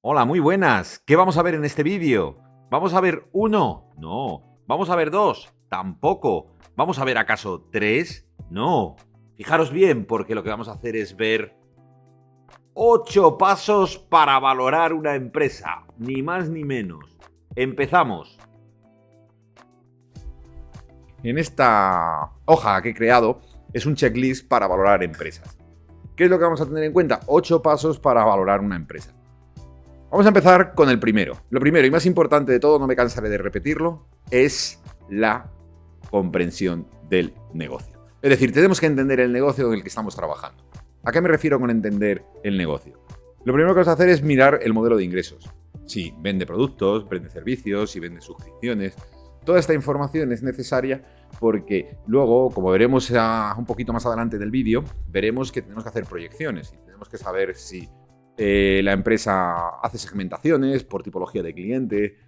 Hola, muy buenas. ¿Qué vamos a ver en este vídeo? ¿Vamos a ver uno? No. ¿Vamos a ver dos? Tampoco. ¿Vamos a ver acaso tres? No. Fijaros bien, porque lo que vamos a hacer es ver 8 pasos para valorar una empresa. Ni más ni menos. Empezamos. En esta hoja que he creado es un checklist para valorar empresas. ¿Qué es lo que vamos a tener en cuenta? 8 pasos para valorar una empresa. Vamos a empezar con el primero. Lo primero y más importante de todo, no me cansaré de repetirlo, es la comprensión del negocio. Es decir, tenemos que entender el negocio en el que estamos trabajando. ¿A qué me refiero con entender el negocio? Lo primero que vamos a hacer es mirar el modelo de ingresos. Si vende productos, vende servicios, si vende suscripciones. Toda esta información es necesaria porque luego, como veremos un poquito más adelante del vídeo, veremos que tenemos que hacer proyecciones y tenemos que saber si la empresa hace segmentaciones por tipología de cliente,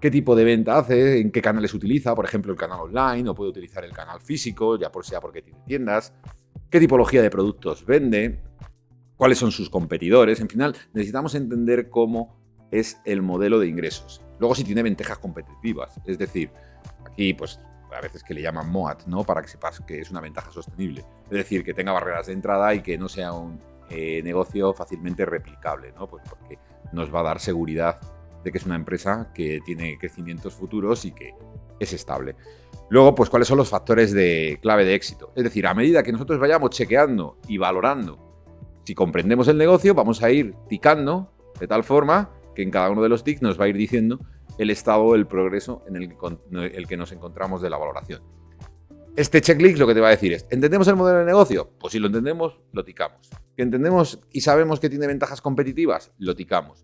qué tipo de venta hace, en qué canales utiliza, por ejemplo, el canal online, o puede utilizar el canal físico, ya sea porque tiene tiendas, qué tipología de productos vende, cuáles son sus competidores. En final, necesitamos entender cómo es el modelo de ingresos. Luego, si tiene ventajas competitivas, es decir, aquí pues a veces que le llaman MOAT, ¿no? Para que sepas que es una ventaja sostenible. Es decir, que tenga barreras de entrada y que no sea un negocio fácilmente replicable, ¿no? Pues porque nos va a dar seguridad de que es una empresa que tiene crecimientos futuros y que es estable. Luego, pues cuáles son los factores de clave de éxito. Es decir, a medida que nosotros vayamos chequeando y valorando, si comprendemos el negocio, vamos a ir ticando de tal forma que en cada uno de los tics nos va a ir diciendo el estado, el progreso en el que nos encontramos de la valoración. Este checklist lo que te va a decir es, ¿entendemos el modelo de negocio? Pues si lo entendemos, lo ticamos. ¿Que entendemos y sabemos que tiene ventajas competitivas? Lo ticamos.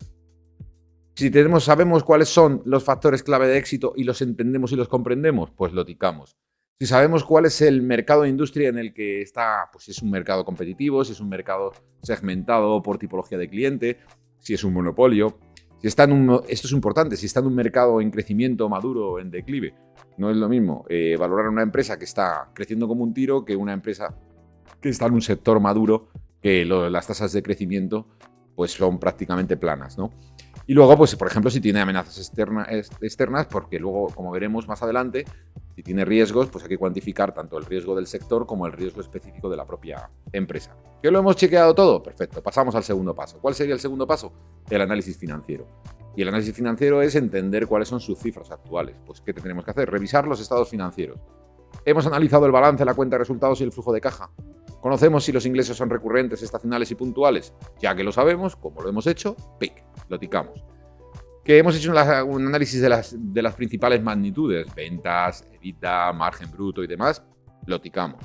Si sabemos cuáles son los factores clave de éxito y los entendemos y los comprendemos, pues lo ticamos. Si sabemos cuál es el mercado de industria en el que está, pues si es un mercado competitivo, si es un mercado segmentado por tipología de cliente, si es un monopolio, si está esto es importante, si está en un mercado en crecimiento maduro o en declive. No es lo mismo valorar una empresa que está creciendo como un tiro que una empresa que está en un sector maduro que las tasas de crecimiento pues son prácticamente planas, ¿no? Y luego, pues por ejemplo, si tiene amenazas externas, porque luego, como veremos más adelante, si tiene riesgos, pues hay que cuantificar tanto el riesgo del sector como el riesgo específico de la propia empresa. ¿Que lo hemos chequeado todo? Perfecto, pasamos al segundo paso. ¿Cuál sería el segundo paso? El análisis financiero. Y el análisis financiero es entender cuáles son sus cifras actuales. Pues, ¿qué tenemos que hacer? Revisar los estados financieros. ¿Hemos analizado el balance, la cuenta de resultados y el flujo de caja? ¿Conocemos si los ingresos son recurrentes, estacionales y puntuales? Ya que lo sabemos, como lo hemos hecho, ¡pic!, lo ticamos. Que hemos hecho un análisis de las principales magnitudes, ventas, EBITDA, margen bruto y demás, lo ticamos.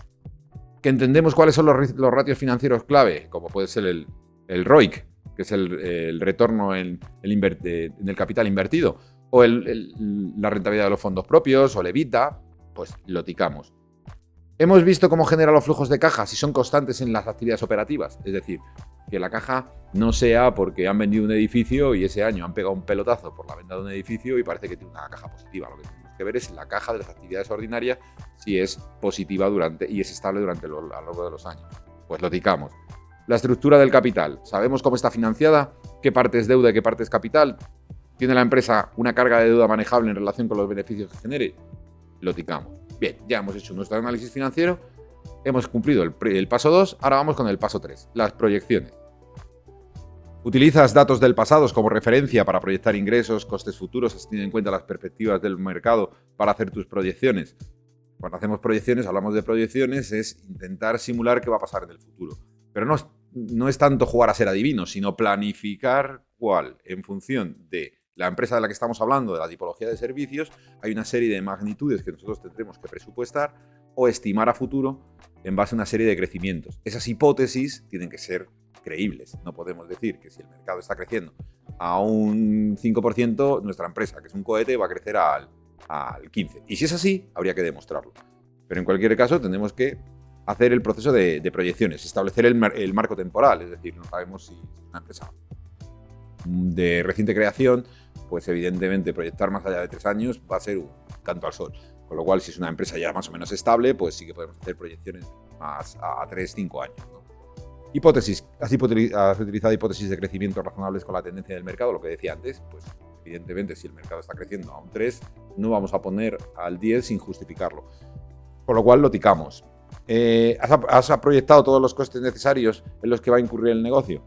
Que entendemos cuáles son los ratios financieros clave, como puede ser el ROIC, que es el retorno en el capital invertido, o la rentabilidad de los fondos propios, o el EBITDA, pues lo ticamos. Hemos visto cómo genera los flujos de caja, si son constantes en las actividades operativas, es decir, que la caja no sea porque han vendido un edificio y ese año han pegado un pelotazo por la venta de un edificio y parece que tiene una caja positiva. Lo que tenemos que ver es la caja de las actividades ordinarias, si es positiva y es estable a lo largo de los años. Pues lo ticamos. La estructura del capital, ¿sabemos cómo está financiada? ¿Qué parte es deuda y qué parte es capital? ¿Tiene la empresa una carga de deuda manejable en relación con los beneficios que genere? Lo ticamos. Bien, ya hemos hecho nuestro análisis financiero, hemos cumplido el paso 2, ahora vamos con el paso 3, las proyecciones. ¿Utilizas datos del pasado como referencia para proyectar ingresos, costes futuros, has tenido en cuenta las perspectivas del mercado para hacer tus proyecciones? Cuando hacemos proyecciones, hablamos de proyecciones, es intentar simular qué va a pasar en el futuro. Pero no es tanto jugar a ser adivino, sino planificar cuál, en función de la empresa de la que estamos hablando, de la tipología de servicios, hay una serie de magnitudes que nosotros tendremos que presupuestar o estimar a futuro en base a una serie de crecimientos. Esas hipótesis tienen que ser creíbles. No podemos decir que si el mercado está creciendo a un 5%, nuestra empresa, que es un cohete, va a crecer al 15%. Y si es así, habría que demostrarlo. Pero en cualquier caso, tenemos que hacer el proceso de proyecciones, establecer el marco temporal. Es decir, no sabemos si una empresa de reciente creación, pues evidentemente proyectar más allá de 3 años va a ser un canto al sol. Con lo cual, si es una empresa ya más o menos estable, pues sí que podemos hacer proyecciones más a 3-5 años, ¿no? Hipótesis. Has utilizado hipótesis de crecimiento razonables con la tendencia del mercado, lo que decía antes. Pues evidentemente si el mercado está creciendo a un 3, no vamos a poner al 10 sin justificarlo. Con lo cual lo ticamos. ¿Has proyectado todos los costes necesarios en los que va a incurrir el negocio?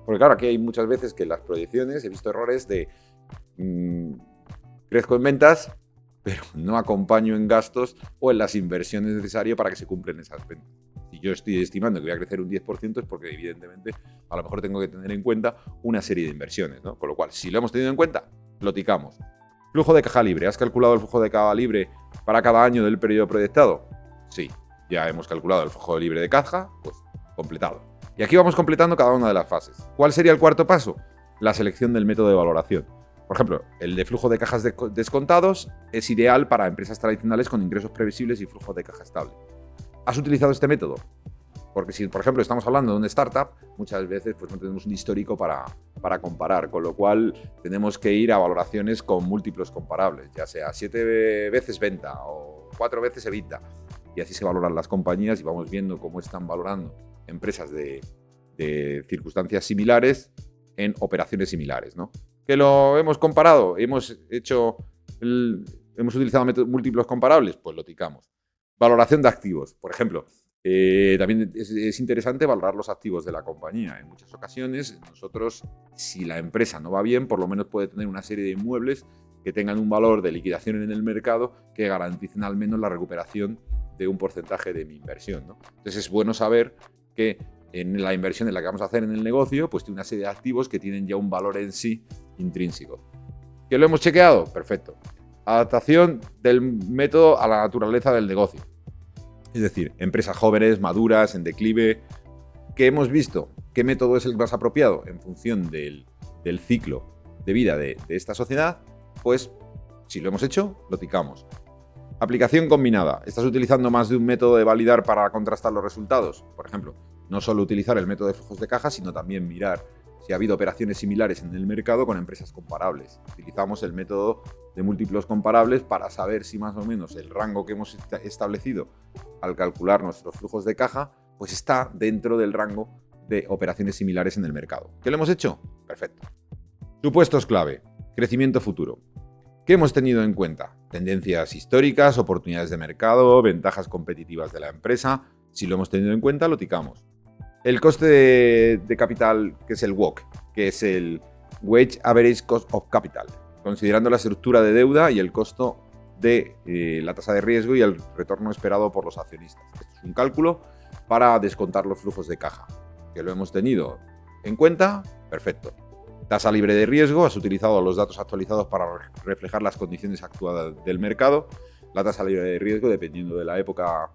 Porque claro, aquí hay muchas veces que en las proyecciones he visto errores de crezco en ventas, pero no acompaño en gastos o en las inversiones necesarias para que se cumplan esas ventas. Si yo estoy estimando que voy a crecer un 10% es porque evidentemente a lo mejor tengo que tener en cuenta una serie de inversiones, ¿no? Con lo cual, si lo hemos tenido en cuenta, lo ticamos. Flujo de caja libre. ¿Has calculado el flujo de caja libre para cada año del periodo proyectado? Sí, ya hemos calculado el flujo libre de caja, pues completado. Y aquí vamos completando cada una de las fases. ¿Cuál sería el cuarto paso? La selección del método de valoración. Por ejemplo, el de flujo de cajas descontados es ideal para empresas tradicionales con ingresos previsibles y flujo de caja estable. ¿Has utilizado este método? Porque si, por ejemplo, estamos hablando de una startup, muchas veces pues, no tenemos un histórico para comparar, con lo cual tenemos que ir a valoraciones con múltiplos comparables, ya sea 7 veces venta o 4 veces EBITDA. Y así se valoran las compañías y vamos viendo cómo están valorando empresas de circunstancias similares en operaciones similares, ¿no? ¿Que lo hemos comparado? ¿Hemos utilizado múltiplos comparables? Pues lo ticamos. Valoración de activos. Por ejemplo, también es interesante valorar los activos de la compañía. En muchas ocasiones, nosotros, si la empresa no va bien, por lo menos puede tener una serie de inmuebles que tengan un valor de liquidación en el mercado que garanticen al menos la recuperación de un porcentaje de mi inversión, ¿no? Entonces es bueno saber que en la inversión en la que vamos a hacer en el negocio, pues tiene una serie de activos que tienen ya un valor en sí intrínseco. ¿Que lo hemos chequeado? Perfecto. Adaptación del método a la naturaleza del negocio. Es decir, empresas jóvenes, maduras, en declive. ¿Qué hemos visto? ¿Qué método es el más apropiado? En función del ciclo de vida de esta sociedad, pues si lo hemos hecho, lo ticamos. Aplicación combinada. ¿Estás utilizando más de un método de validar para contrastar los resultados? Por ejemplo, no solo utilizar el método de flujos de caja, sino también mirar si ha habido operaciones similares en el mercado con empresas comparables. Utilizamos el método de múltiplos comparables para saber si más o menos el rango que hemos establecido al calcular nuestros flujos de caja, pues está dentro del rango de operaciones similares en el mercado. ¿Qué lo hemos hecho? Perfecto. Supuestos clave. Crecimiento futuro. ¿Qué hemos tenido en cuenta? Tendencias históricas, oportunidades de mercado, ventajas competitivas de la empresa. Si lo hemos tenido en cuenta, lo ticamos. El coste de capital, que es el WACC, que es el Weighted Average Cost of Capital, considerando la estructura de deuda y el costo de la tasa de riesgo y el retorno esperado por los accionistas. Esto es un cálculo para descontar los flujos de caja. ¿Que lo hemos tenido en cuenta? Perfecto. Tasa libre de riesgo, has utilizado los datos actualizados para reflejar las condiciones actuales del mercado. La tasa libre de riesgo, dependiendo de la época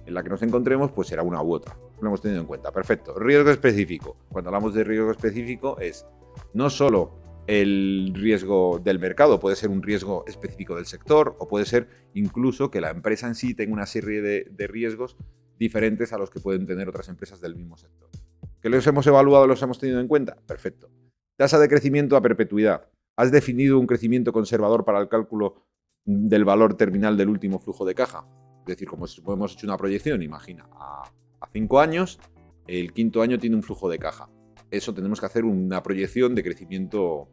en la que nos encontremos, pues será una u otra. Lo hemos tenido en cuenta. Perfecto. Riesgo específico. Cuando hablamos de riesgo específico es no solo el riesgo del mercado, puede ser un riesgo específico del sector o puede ser incluso que la empresa en sí tenga una serie de riesgos diferentes a los que pueden tener otras empresas del mismo sector. ¿Que los hemos evaluado, los hemos tenido en cuenta? Perfecto. Tasa de crecimiento a perpetuidad. ¿Has definido un crecimiento conservador para el cálculo del valor terminal del último flujo de caja? Es decir, como hemos hecho una proyección, imagina, a 5 años, el quinto año tiene un flujo de caja. Eso tenemos que hacer una proyección de crecimiento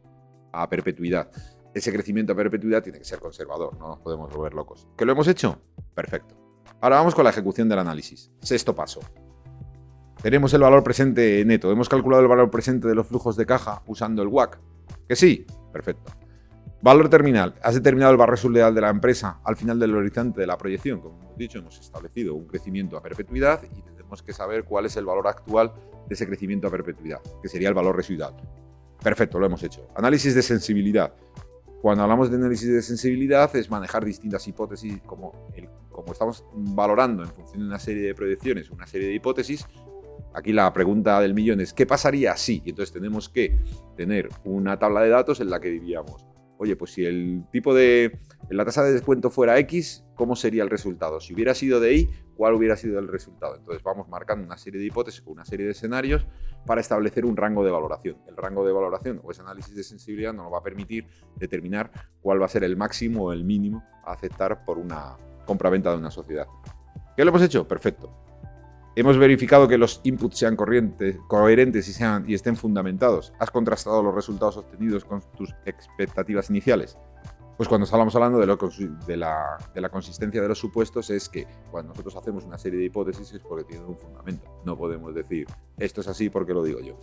a perpetuidad. Ese crecimiento a perpetuidad tiene que ser conservador, no nos podemos volver locos. ¿Que lo hemos hecho? Perfecto. Ahora vamos con la ejecución del análisis. Sexto paso. Tenemos el valor presente neto. Hemos calculado el valor presente de los flujos de caja usando el WACC. ¿Que sí? Perfecto. Valor terminal. Has determinado el valor resultado de la empresa al final del horizonte de la proyección. Como hemos dicho, hemos establecido un crecimiento a perpetuidad y tenemos que saber cuál es el valor actual de ese crecimiento a perpetuidad, que sería el valor residual. Perfecto, lo hemos hecho. Análisis de sensibilidad. Cuando hablamos de análisis de sensibilidad es manejar distintas hipótesis, como estamos valorando en función de una serie de proyecciones, una serie de hipótesis. Aquí la pregunta del millón es ¿qué pasaría si? Y entonces tenemos que tener una tabla de datos en la que diríamos, oye, pues si la tasa de descuento fuera X, ¿cómo sería el resultado? Si hubiera sido de Y, ¿cuál hubiera sido el resultado? Entonces vamos marcando una serie de hipótesis, una serie de escenarios para establecer un rango de valoración. El rango de valoración o ese análisis de sensibilidad nos va a permitir determinar cuál va a ser el máximo o el mínimo a aceptar por una compraventa de una sociedad. ¿Qué lo hemos hecho? Perfecto. Hemos verificado que los inputs sean coherentes y estén fundamentados. ¿Has contrastado los resultados obtenidos con tus expectativas iniciales? Pues cuando estamos hablando de la consistencia de los supuestos, es que cuando nosotros hacemos una serie de hipótesis es porque tienen un fundamento. No podemos decir, esto es así porque lo digo yo.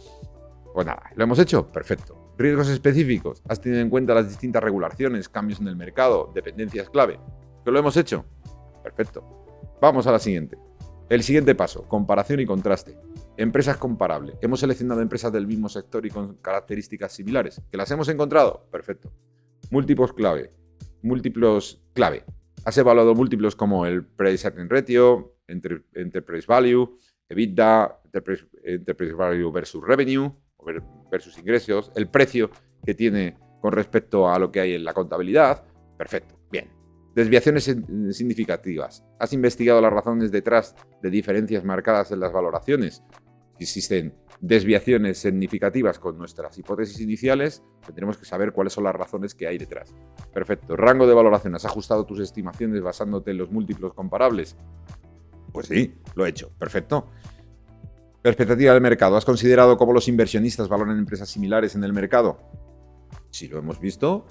Pues nada, ¿lo hemos hecho? Perfecto. Riesgos específicos. ¿Has tenido en cuenta las distintas regulaciones, cambios en el mercado, dependencias clave? ¿Que lo hemos hecho? Perfecto. Vamos a la siguiente. El siguiente paso, comparación y contraste. Empresas comparables. Hemos seleccionado empresas del mismo sector y con características similares. ¿Que las hemos encontrado? Perfecto. Múltiplos clave. Has evaluado múltiplos como el Price Earning Ratio, Enterprise Value, EBITDA, Enterprise Value versus Revenue, versus ingresos, el precio que tiene con respecto a lo que hay en la contabilidad. Perfecto. Bien. Desviaciones significativas. ¿Has investigado las razones detrás de diferencias marcadas en las valoraciones? Si existen desviaciones significativas con nuestras hipótesis iniciales, tendremos que saber cuáles son las razones que hay detrás. Perfecto. Rango de valoración. ¿Has ajustado tus estimaciones basándote en los múltiplos comparables? Pues sí, lo he hecho. Perfecto. Perspectiva del mercado. ¿Has considerado cómo los inversionistas valoran empresas similares en el mercado? Si lo hemos visto,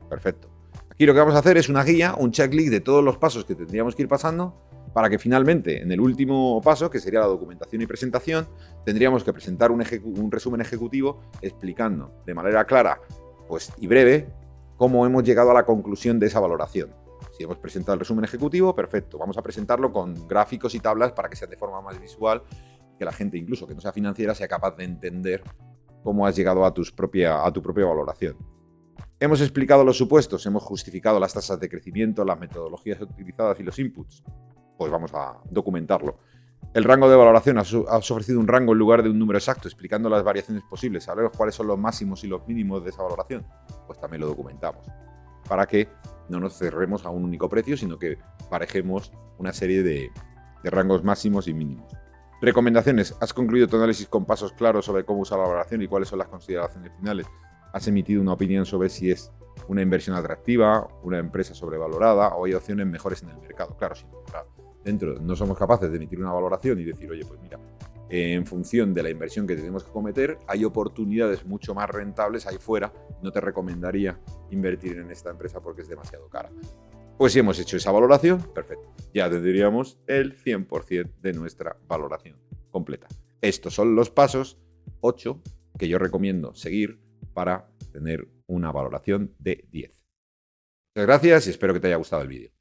perfecto. Aquí lo que vamos a hacer es una guía, un checklist de todos los pasos que tendríamos que ir pasando para que finalmente, en el último paso, que sería la documentación y presentación, tendríamos que presentar un resumen ejecutivo explicando de manera clara y breve cómo hemos llegado a la conclusión de esa valoración. Si hemos presentado el resumen ejecutivo, perfecto. Vamos a presentarlo con gráficos y tablas para que sea de forma más visual, que la gente, incluso que no sea financiera, sea capaz de entender cómo has llegado a tu propia valoración. Hemos explicado los supuestos, hemos justificado las tasas de crecimiento, las metodologías utilizadas y los inputs. Pues vamos a documentarlo. El rango de valoración, has ofrecido un rango en lugar de un número exacto, explicando las variaciones posibles. ¿Sabemos cuáles son los máximos y los mínimos de esa valoración? Pues también lo documentamos. Para que no nos cerremos a un único precio, sino que parejemos una serie de rangos máximos y mínimos. Recomendaciones. ¿Has concluido tu análisis con pasos claros sobre cómo usar la valoración y cuáles son las consideraciones finales? ¿Has emitido una opinión sobre si es una inversión atractiva, una empresa sobrevalorada o hay opciones mejores en el mercado? Claro, si dentro no somos capaces de emitir una valoración y decir, oye, pues mira, en función de la inversión que tenemos que cometer, hay oportunidades mucho más rentables ahí fuera. No te recomendaría invertir en esta empresa porque es demasiado cara. Pues si hemos hecho esa valoración, perfecto. Ya tendríamos el 100% de nuestra valoración completa. Estos son los pasos 8 que yo recomiendo seguir para tener una valoración de 10. Muchas gracias y espero que te haya gustado el vídeo.